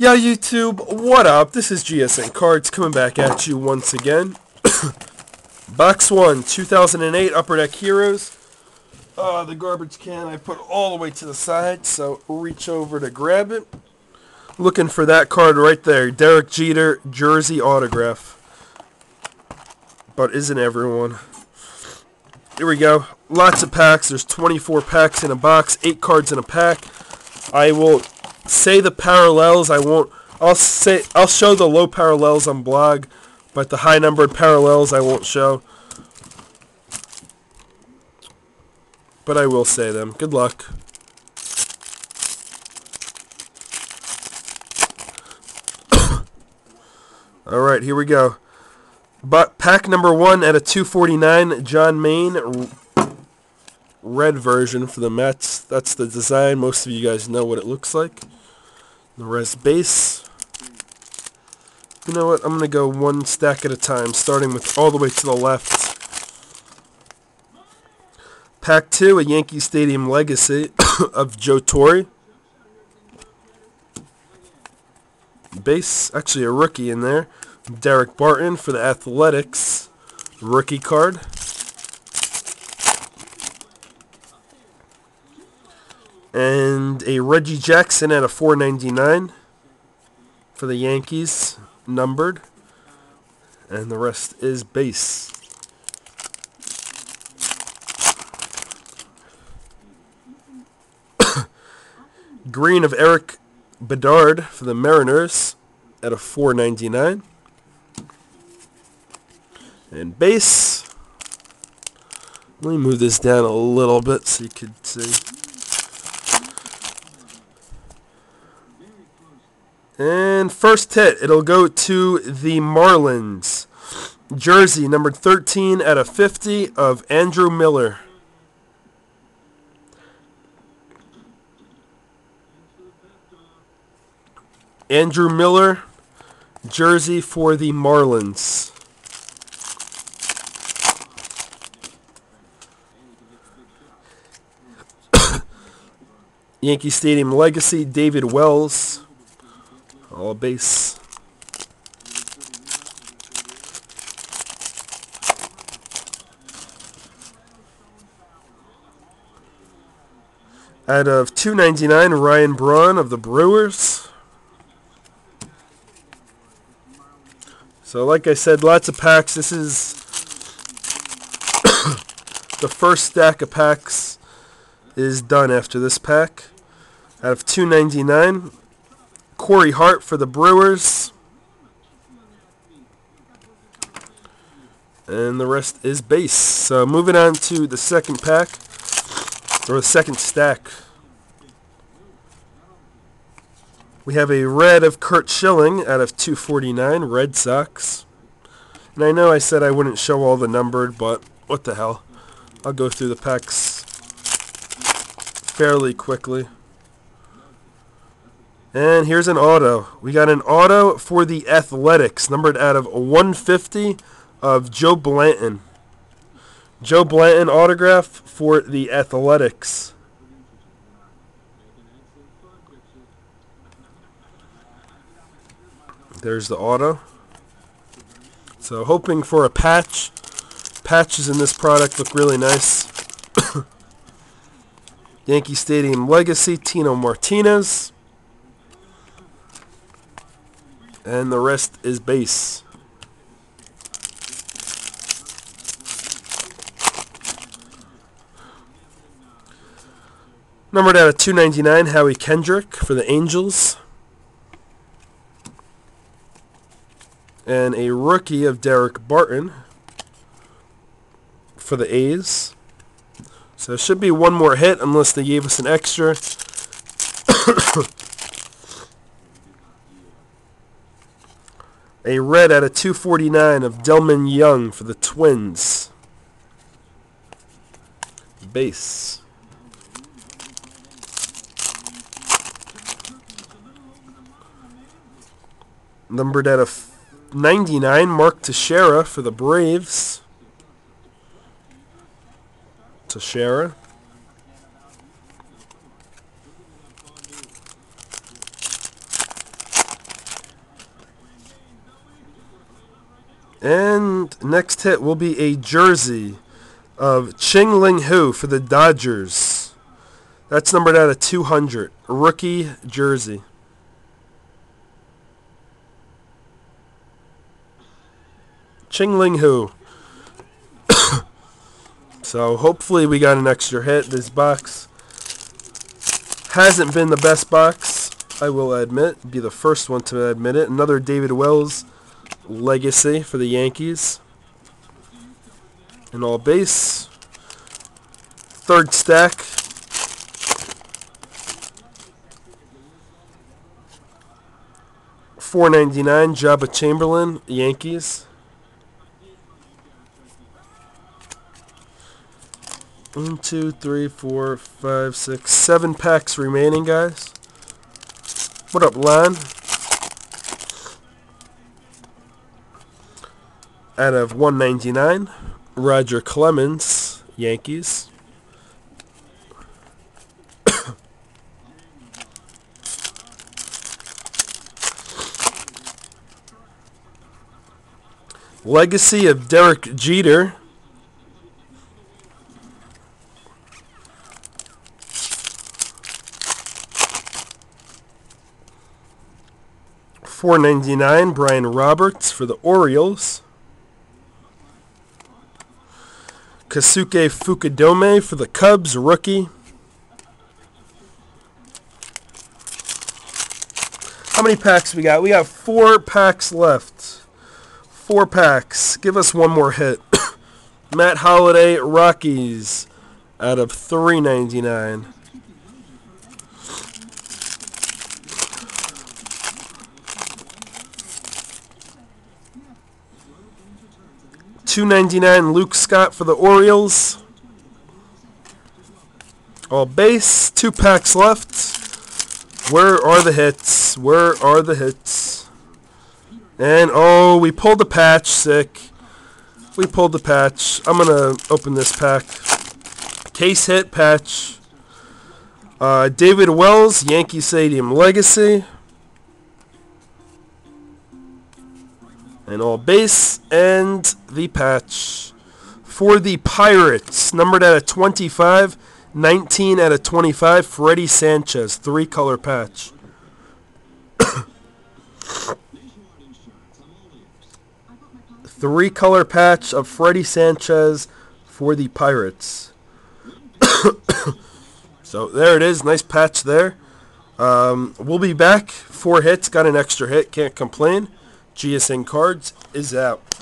Yo YouTube, what up? This is GSNCards coming back at you once again. Box 1, 2008 Upper Deck Heroes. The garbage can I put all the way to the side, so reach over to grab it. Looking for that card right there, Derek Jeter jersey autograph. But isn't everyone? Here we go. Lots of packs. There's 24 packs in a box, 8 cards in a pack. I will say the parallels. I'll show the low parallels on blog, but the high numbered parallels I won't show. But I will say them. Good luck. Alright, here we go. But pack number 1 at a 249, John Maine, red version for the Mets. That's the design. Most of you guys know what it looks like. The rest base. You know what? I'm going to go one stack at a time, starting with all the way to the left. Pack 2, a Yankee Stadium legacy of Joe Torre. Base, actually a rookie in there. Derek Barton for the Athletics. Rookie card. And a Reggie Jackson at a 499 for the Yankees, numbered. And the rest is base. Green of Eric Bedard for the Mariners at a 499. And base. Let me move this down a little bit so you can see. And first hit, it'll go to the Marlins. Jersey numbered 13 out of 50 of Andrew Miller. Andrew Miller, jersey for the Marlins. Yankee Stadium legacy, David Wells. All base. Out of 299, Ryan Braun of the Brewers. So like I said, lots of packs. This is the first stack of packs is done after this pack. Out of 299, Corey Hart for the Brewers. And the rest is base. So moving on to the second pack, or the second stack. We have a red of Kurt Schilling out of 249, Red Sox. And I know I said I wouldn't show all the numbered, but what the hell. I'll go through the packs fairly quickly. And here's an auto. We got an auto for the Athletics, numbered out of 150 of Joe Blanton. Joe Blanton autograph for the Athletics. There's the auto. So hoping for a patch. Patches in this product look really nice. Yankee Stadium legacy, Tino Martinez. And the rest is base. Numbered out of 299, Howie Kendrick for the Angels. And a rookie of Derek Barton for the A's. So it should be one more hit unless they gave us an extra. A red out of 249 of Delman Young for the Twins. Base. Numbered out of 99, Mark Teixeira for the Braves. Teixeira. And next hit will be a jersey of Ching Ling Hu for the Dodgers. That's numbered out of 200. Rookie jersey. Ching Ling Hu. So hopefully we got an extra hit. This box hasn't been the best box, I will admit. Be the first one to admit it. Another David Wells legacy for the Yankees. And all base. Third stack. $4.99 Jabba Chamberlain, Yankees. 1, 2, 3, 4, 5, 6, 7 packs remaining, guys. What up, Lon? Out of 199, Roger Clemens, Yankees. Legacy of Derek Jeter. $4.99 Brian Roberts for the Orioles. Kosuke Fukudome for the Cubs, rookie. How many packs we got? We got 4 packs left. 4 packs. Give us one more hit. Matt Holliday, Rockies, out of $3.99. $2.99 Luke Scott for the Orioles. All base. 2 packs left. Where are the hits? Where are the hits? And oh, we pulled the patch. Sick. We pulled the patch. I'm gonna open this pack. Case hit patch. David Wells, Yankee Stadium legacy. And all base, and the patch for the Pirates, numbered out of 25, 19 out of 25, Freddie Sanchez, 3-color patch. 3-color patch of Freddie Sanchez for the Pirates. So there it is, nice patch there. We'll be back. 4 hits, got an extra hit, can't complain. GSN Cards is out.